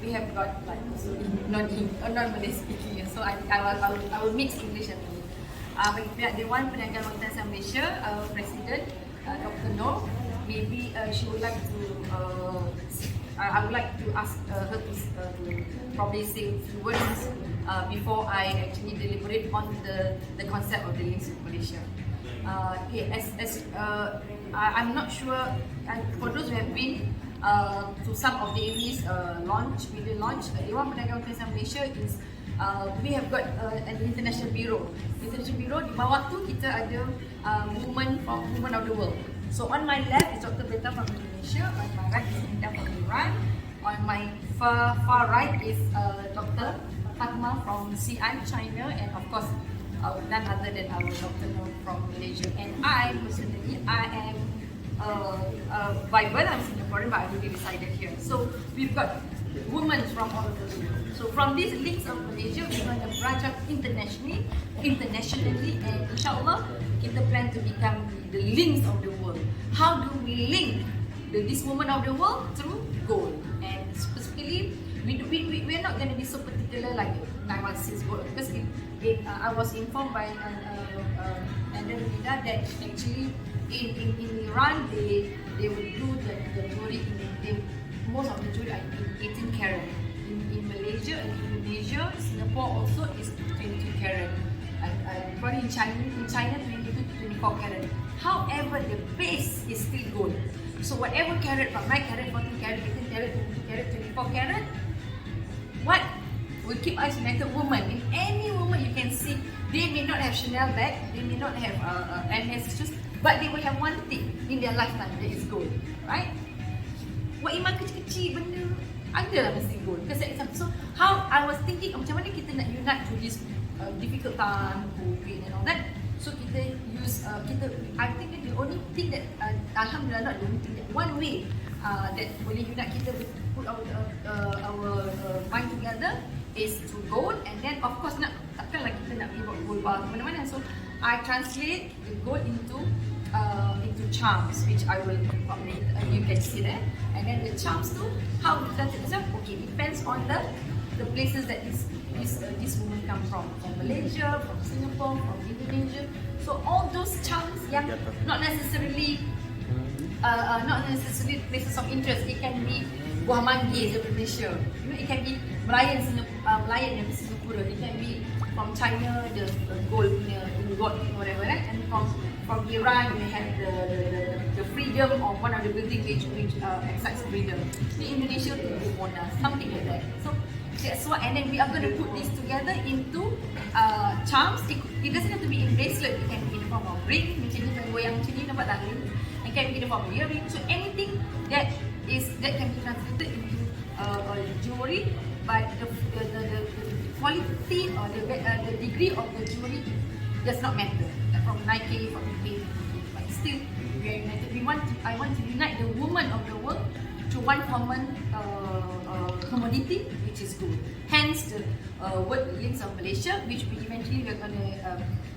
we have got like also non-Malay speaking, so I will mix English and Malay. Bagi pihak Dewan Perniagaan Wanita Malaysia, President Dr. Noor, maybe she would like to I would like to ask her to probably say a few words before I actually deliberate on the concept of the links with Malaysia. Okay, I'm not sure, for those who have been to some of the AV's video launch, Dewan Perniagaan Wanita Malaysia is we have got an international bureau. International bureau, di bawah tu kita ada women of the world. So on my left is Dr. Beta from Indonesia, on my right is Nida from Iran, on my far right is Dr. Fatma from Xi'an, China, and of course none other than our Dr. Noor from Malaysia. And I personally, I am by birth I'm Singaporean, but I really resided here. So we've got women from all over the world. So from these links of Malaysia, we're going to branch out internationally, and inshallah, kita plan to become the links of the world. How do we link these women of the world? Through gold. And specifically, we're not going to be so particular like 916 gold, because I was informed by Antarabangsa that actually in Iran they would do the jewelry most of the jewelry are 18 karat. In Malaysia and Indonesia, Singapore also is 22 karat. Probably in China 22 to 24 karat. However, the base is still gold. So whatever karat, from 9 karat, 14 karat, 18 karat, 22 karat, 24 karat, what will keep us united? Women. In any woman you can see, they may not have Chanel bag, they may not have MS shoes, but they will have one thing in their lifetime, that is gold, right? Buat iman kecil-kecil benda ada lah mesti gold. So how I was thinking, macam mana kita nak unite through this difficult time, COVID and all that. So kita use I think the only thing that alhamdulillah, not the only thing, that one way that boleh unite kita, put our mind together, is to gold. And then of course takkanlah kita nak pergi buat gold bar mana-mana. So I translate the gold into charms, which I will probably you can see there. And then the charms too, how we translate this? Okay, depends on the places that this woman come from Malaysia, from Singapore, from Indonesia. So all those charms yang not necessarily places of interest. It can be buah manggis dari Malaysia. It can be Melayan dari Singapura. It can be from China, the gold punya ingot, whatever, right? And from Iran, we have the freedom of one of the building which excites freedom. In Indonesia, something like that. So that's what, and then we are going to put this together into charms. It doesn't have to be in bracelet. It can be in the form of ring, macam ni, goyang macam ni, nampak tak ring? It can be in the form of earring. So anything that can be translated into jewelry, but the quality or the degree of the jewelry does not matter. From 9K, from 8K, but still we are united. I want to unite the women of the world to one common commodity, which is gold. Hence the word links of Malaysia, which we eventually we're gonna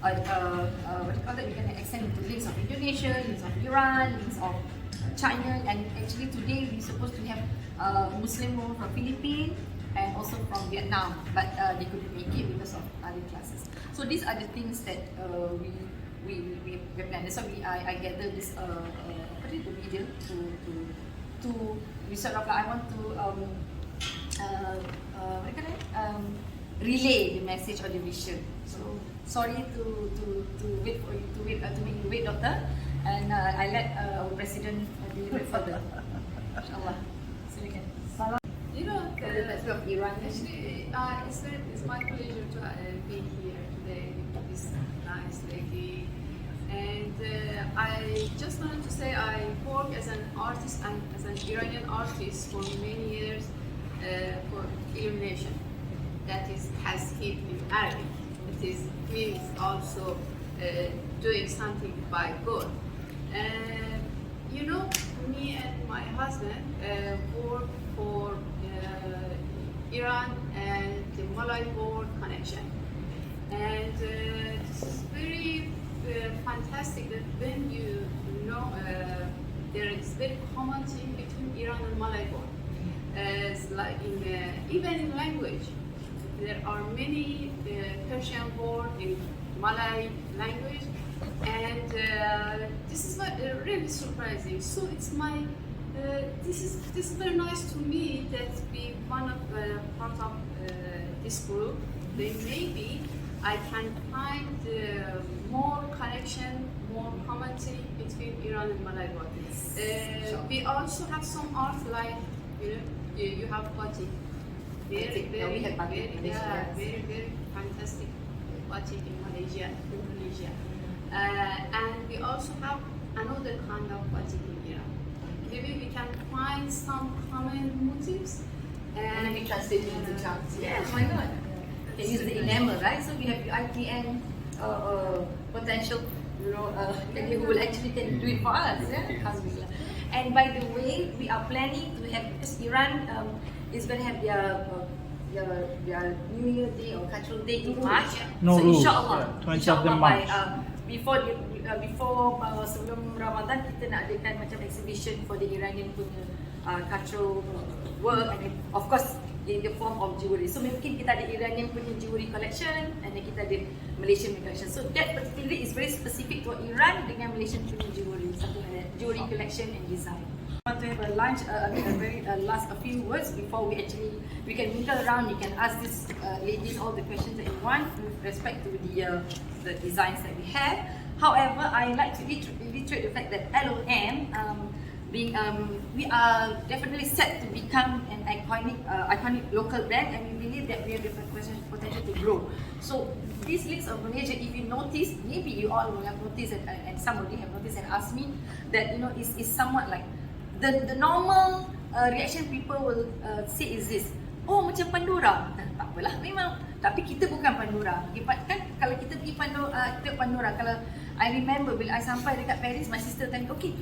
we're gonna extend into links of Indonesia, links of Iran, links of China, and actually today we're supposed to have Muslim women from Philippines and also from Vietnam, but they couldn't make it because of other classes. So these are the things that we plan. That's why I gather this the video to we sort of I want to relay the message or the vision. So sorry to wait for you to make you wait, doctor, and I let our president deliver further. Inshallah. So we can. You know, of Iran. actually, it's my pleasure to be here today with this nice lady. And I just wanted to say I work as an artist and as an Iranian artist for many years for illumination. That is tasheed in Arabic. It means also doing something by God. You know, me and my husband work for Iran and the Malay board connection. And this is very fantastic that when you know there is very common thing between Iran and Malay board. like even in language. There are many Persian word in Malay language, and this is not really surprising. So it's my this is very nice to me that be one of part of this group. Then maybe I can find more connection, more commentary between Iran and Malay world. We also have some art like you have batik. Very fantastic batik in Malaysia, Indonesia, and we also have another kind of batik in Iran. Maybe we can find some common motifs And then we translate it into charms. Yes, why not? Can use the enamel, right? So we have the IPN potential, who will actually can do it for us. Yeah? Alhamdulillah. And by the way, we are planning to have, because Iran is going to have their New Year Day or Cultural Day in March. No So rules. insyaAllah, 20th of March. before sebelum Ramadan kita nak adakan macam exhibition for the Iranian punya cultural work, and then, of course in the form of jewelry. So mungkin kita ada Iranian punya jewelry collection, and then kita ada Malaysian punya collection. So that particularly is very specific to Iran dengan Malaysian punya jewelry, something like that, jewelry collection and design. I want to have a lunch, a few words before we can mingle around. You can ask these ladies all the questions that you want with respect to the designs that we have. However, I like to reiterate the fact that LOM, we are definitely set to become an iconic local brand, and we believe that we have the potential to grow. So these links of Malaysia, if you notice, maybe you all will have noticed, and some of you have noticed and asked me that is somewhat like the normal reaction people will say is this. Oh, macam Pandora. Tak apalah, memang. Tapi kita bukan Pandora. Kan kalau kita pergi Pandora, kalau I remember bila I sampai dekat Paris, my sister tanya, okay,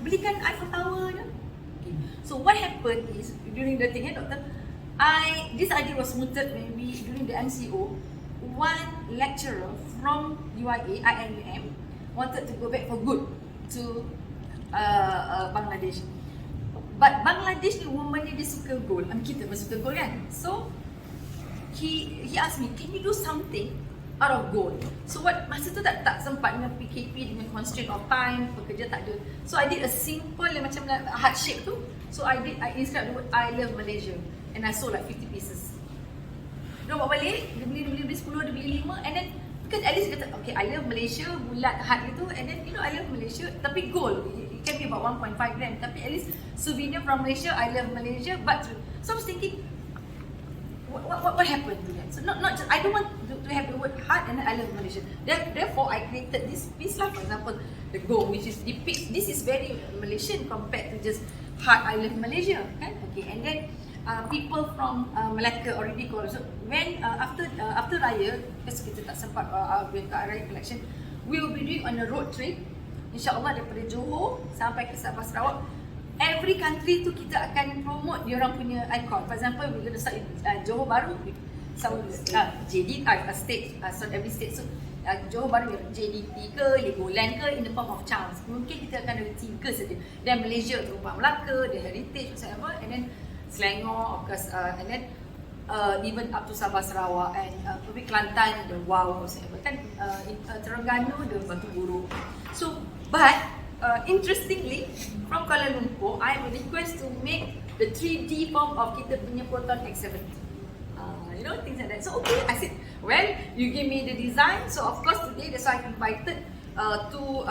belikan Eiffel Tower. Okay. So what happened is, during the thing, doctor, this idea was mooted maybe during the MCO. One lecturer from UIA, IMUM, wanted to go back for good to Bangladesh. But Bangladesh ni woman ni dia suka gold. Kita pun suka gold kan. So he asked me, can you do something out of gold? So what, masa tu tak sempat dengan PKP, dengan constraint of time, pekerja tak ada. So I did a simple macam heart shape tu. So I inscribed the word I love Malaysia, and I sold like 50 pieces. Dia bawa balik, dia beli 10, dia beli 5, and then because at least dia kata, okay, I love Malaysia, bulat heart gitu, and then I love Malaysia, tapi gold. It can be about 1.5 gram, tapi at least souvenir from Malaysia, I love Malaysia, but so I was thinking, what happened to that? So not just, I don't want to have the word heart and then I love Malaysia. Therefore, I created this piece lah, for example, the gold, which is depicts, this is very Malaysian compared to just heart, I love Malaysia, kan? Okay, and then people from Malacca already called. So when after Raya, because kita tak sempat Raya collection, we will be doing on a road trip, insyaAllah daripada Johor sampai ke Sabah Sarawak. Every country tu kita akan promote diorang punya icon. For example, we're going to start in Johor Bahru, JD, every state. So Johor Bahru JDT ke, Legoland ke, in the form of charms. Mungkin kita akan ada 3 saja. Dan Malaysia, Rumah Melaka, the heritage, whatever, and then Selangor, of course, and then even up to Sabah Sarawak, and probably Kelantan, the wow, whatever, kan, Terengganu, the Batu Buruk. So, but interestingly, from Kuala Lumpur, I have a request to make the 3D form of kita punya Proton X70. Things like that. So okay, I said, well, you give me the design. So of course today, that's why I invited two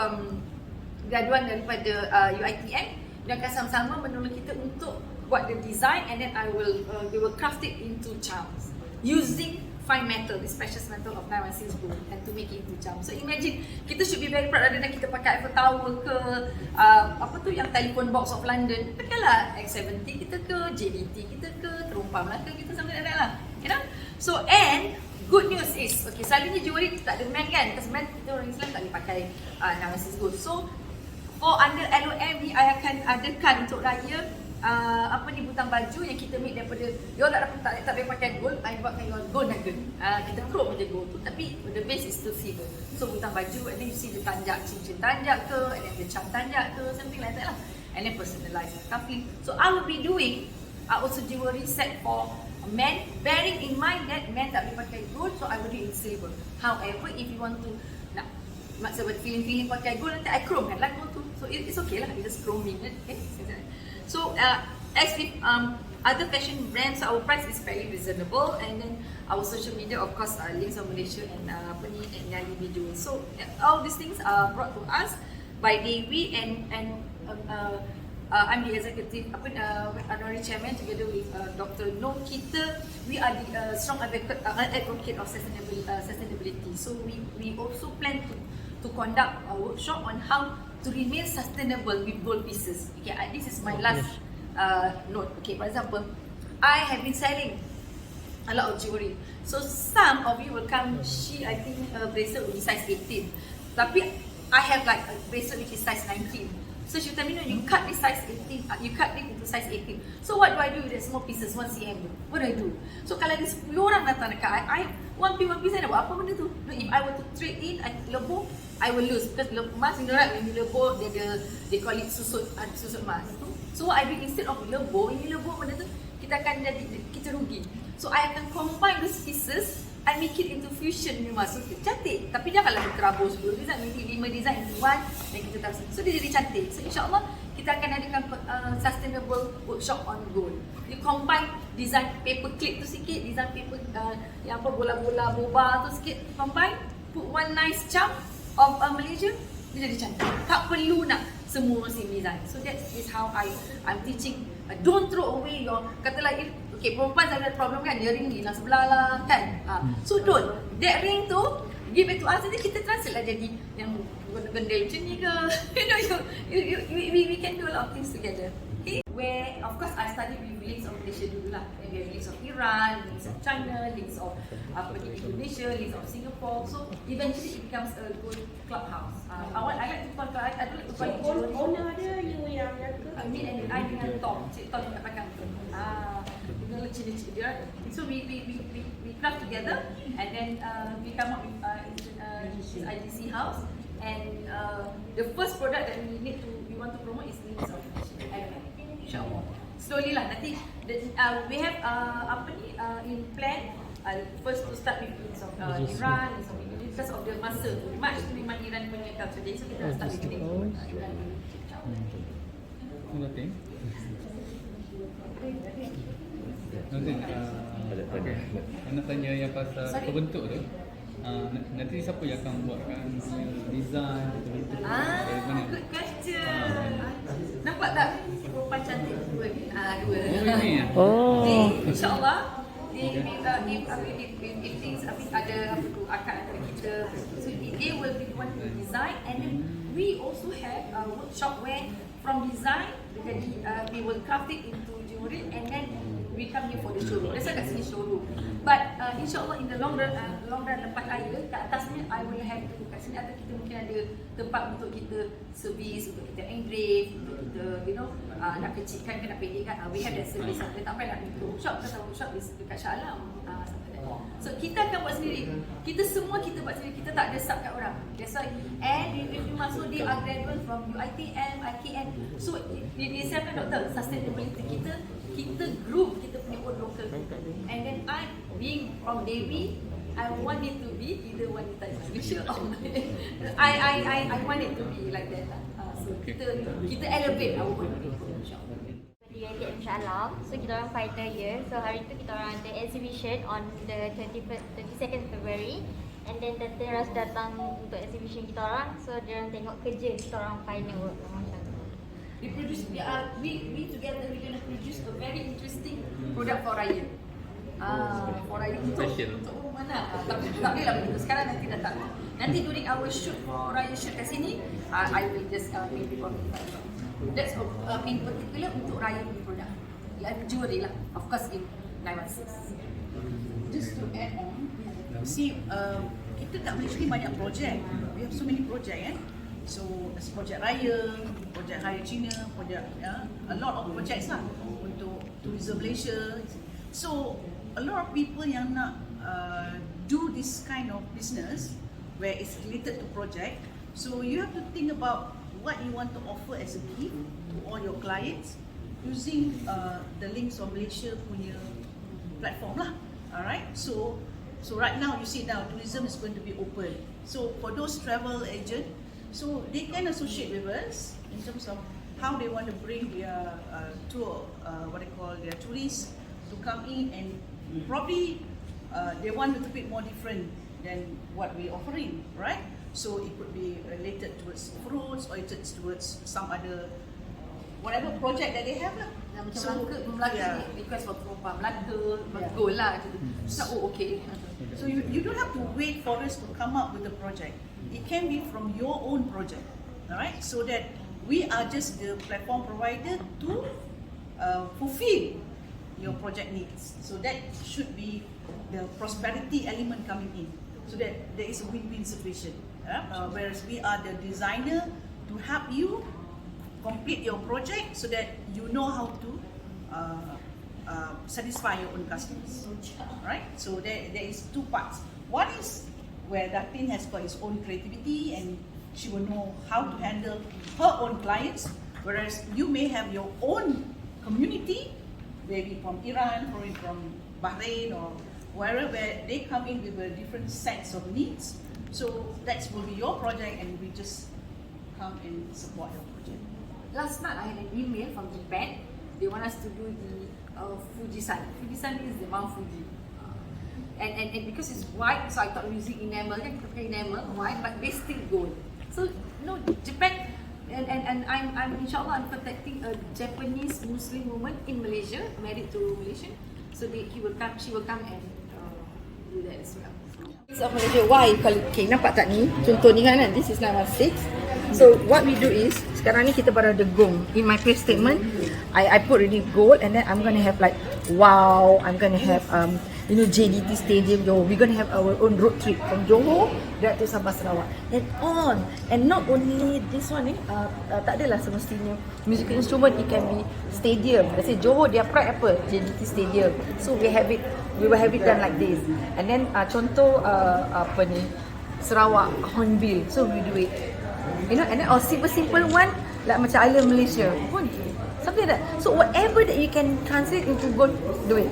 graduan daripada UiTM. Dia akan sama-sama menolong kita untuk buat the design, and then they will craft it into charms using fine metal, this precious metal of 916 gold, and to make it into charms. So imagine, kita should be very proud, rather than kita pakai Eiffel Tower ke yang telephone box of London, pakailah X70 kita ke, JDT kita ke, Terumpah Melaka kita, something like that lah. So, and good news is, okay, selalunya jewelry kita tak ada man kan, because man kita orang Islam tak boleh pakai 916 gold. So for under LOM, I akan adakan untuk raya butang baju yang kita make daripada, you all tak boleh pakai gold, I buatkan you all gold nugget. Kita chrome je gold tu, tapi the base is still silver. So butang baju, and then you see the tanjak, cincin tanjak ke, and then the charm tanjak ke, something like that lah. And then personalized cufflink. So I will be doing are also jewelry set for men, bearing in mind that men tak boleh pakai gold, so I will do in silver. However, if you want to nak maksud feeling pakai gold, nanti I chrome kan lah gold tu. So it's okay lah, it's just chroming kan. Okay? So as with other fashion brands, our price is very reasonable, and then our social media, of course, links of Malaysia and and Nyali video. So all these things are brought to us by Dewi, and I'm the executive honorary chairman together with Dr. No. We are the strong advocate of sustainability. So we also plan to conduct a workshop on how to remain sustainable with gold pieces. Okay, this is my last note. Okay, for example, I have been selling a lot of jewelry. So some of you will come, I think bracelet will be size 18. Tapi I have like a bracelet which is size 19. So she tell me, no, you cut this size 18, you cut it into size 18. So what do I do with the small pieces, 1 cm? What do I do? So kalau ada 10 orang datang dekat I, one piece I nak buat apa benda tu? No, if I were to trade in, lebur, I will lose. Because emas, you know right, when you lebur, they call it susut emas. So what I do, instead of lebur, when you lebur benda tu, kita rugi. So I akan combine those pieces, I make it into fusion emas. So cantik. Tapi janganlah terabur 10 design, maybe 5 design into one, dan kita taruh. So dia jadi cantik. So insyaAllah kita akan adakan sustainable workshop on gold. You combine design paper clip tu sikit, design paper yang apa bola-bola boba tu sikit, combine, put one nice chunk of Malaysia, dia jadi cantik. Tak perlu nak semua same design. So that is how I'm teaching. Don't throw away your, katalah okay, perempuan ada problem kan, dia ring hilang sebelah lah kan. So don't, that ring tu give it to us, nanti kita translate lah jadi yang benda macam ni ke. We can do a lot of things together. Okay. Where of course I study with links of Malaysia dulu lah. And we have links of Iran, links of China, links of Indonesia, links of Singapore. So eventually it becomes a good clubhouse. I like to call, I don't like to call it jewelry. Owner dia you yang jaga. Me and I dengan Tom, Cik Tom kat belakang tu. Dengan leceh-leceh dia. So we craft together, and then we come up with this IGC house, and the first product that we want to promote is links of LOM. InsyaAllah. Slowly lah, nanti we have in plan first to start with links of Iran, links of Indonesia, because of the masa tu. March tu memang Iran punya culture day, so kita start with links of Iran. Datin, nak tanya yang pasal pembentuk tu. Nanti siapa yang akan buatkan design bentuk? Good question. Nampak tak perempuan cantik dua? Dua. Oh ini ya. Jadi, InsyaAllah if things ada akad antara kita, so they will be the one to design, and then we also have a workshop where from design we will craft it into jewelry, and then we come here for the showroom. That's why kat sini showroom. But insyaAllah in the long run lepas raya, kat atasnya I will have to, kat sini ada kita mungkin ada tempat untuk kita service, untuk kita engrave, untuk kita nak kecilkan ke nak pendekkan, we have that service. Kita tak payah nak pergi workshop, because workshop is dekat Shah Alam. So kita akan buat sendiri. Kita semua kita buat sendiri, kita tak ada sub kat orang. That's why, and if you masuk, they are graduate from UiTM, IKN. So dia siapkan doktor sustainability kita group kita punya own local, and then I being from Dewi, I want it to be either wanita Indonesia or I want it to be like that lah. So kita elevate our own people, insyaAllah. Datin insyaAllah. So kita orang final year. So hari tu kita orang ada exhibition on the 22nd February, and then the teras datang untuk exhibition kita orang. So dia orang tengok kerja kita orang final work. We together we're gonna produce a very interesting product for Raya. For Raya untuk mana? Tak boleh lah begitu. Sekarang nanti dah tak. Nanti during our shoot for Raya shoot kat sini, I will just make the comment. That's in particular untuk Raya punya product. Like jewelry lah, of course in 916. Just to add on, see, kita kat Malaysia ni banyak projek. We have so many project So, projek Raya, projek Hari Cina, projek a lot of projects lah untuk tourism Malaysia. So, a lot of people yang nak do this kind of business where it's related to project. So, you have to think about what you want to offer as a gift to all your clients. using the links of Malaysia punya platform lah. Alright, so right now you see now tourism is going to be open. So for those travel agent, so they can associate with us in terms of how they want to bring their tour, what they call their tourists to come in, and probably they want a little bit more different than what we're offering, right? So it could be related towards fruits or it's towards some other whatever project that they have lah. Macam Melaka ni request for perempuan Melaka, goal lah. So okay. So you don't have to wait for us to come up with a project. It can be from your own project, alright? So that we are just the platform provider to fulfill your project needs. So that should be the prosperity element coming in, so that there is a win-win situation. Whereas we are the designer to help you complete your project so that you know how to satisfy your own customers. Right? So there is two parts. One is where Datin has got his own creativity and she will know how to handle her own clients, whereas you may have your own community, maybe from Iran or from Bahrain or wherever, where they come in with a different sets of needs. So that will be your project and we just come and support your project. Last night I had an email from Japan. They want us to do the Fujisan. Fujisan is the Mount Fuji. And because it's white, so I thought using enamel, kan kita pakai enamel, white, but they still gold. So Japan, and I'm inshallah I'm protecting a Japanese Muslim woman in Malaysia, married to Malaysian. So she will come and do that as well. Of Malaysia, why kalau nampak tak ni? Contoh ni kan, this is number 6. So what we do is, sekarang ni kita baru ada gong. In my press statement, I put really gold, and then I'm gonna have like, wow, I'm gonna have JDT Stadium Johor. We're gonna have our own road trip from Johor direct to Sabah Sarawak, and on. And not only this one tak adalah semestinya musical instrument, it can be stadium. Let's say Johor, their pride apa? JDT Stadium. So we will have it done like this. And then contoh apa ni, Sarawak Hornbill. So we do it, and then or simple one like macam Island Malaysia pun, something like that. So whatever that you can translate into gold, do it.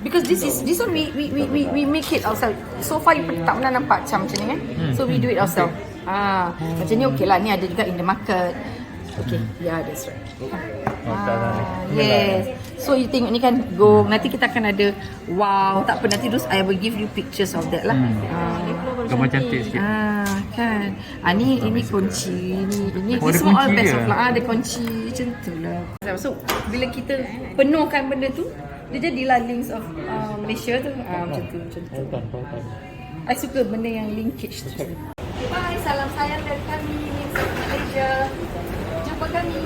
Because this one we make it ourselves. So far you tak pernah nampak macam ni kan. So we do it ourselves. Macam ni okay lah. Ni ada juga in the market. Okay, yeah, that's right. Yes. So you tengok ni kan go. Nanti kita akan ada wow. Tak apa, nanti terus I will give you pictures of that lah. Gambar cantik sikit. Kan. Ini kunci. Ini semua all best of luck. Ada kunci macam tu lah. So bila kita penuhkan benda tu, dia jadilah links of Malaysia tu. Macam tu. I suka benda yang linkage tu. Bye, salam sayang dari kami links of Malaysia. Jumpa kami.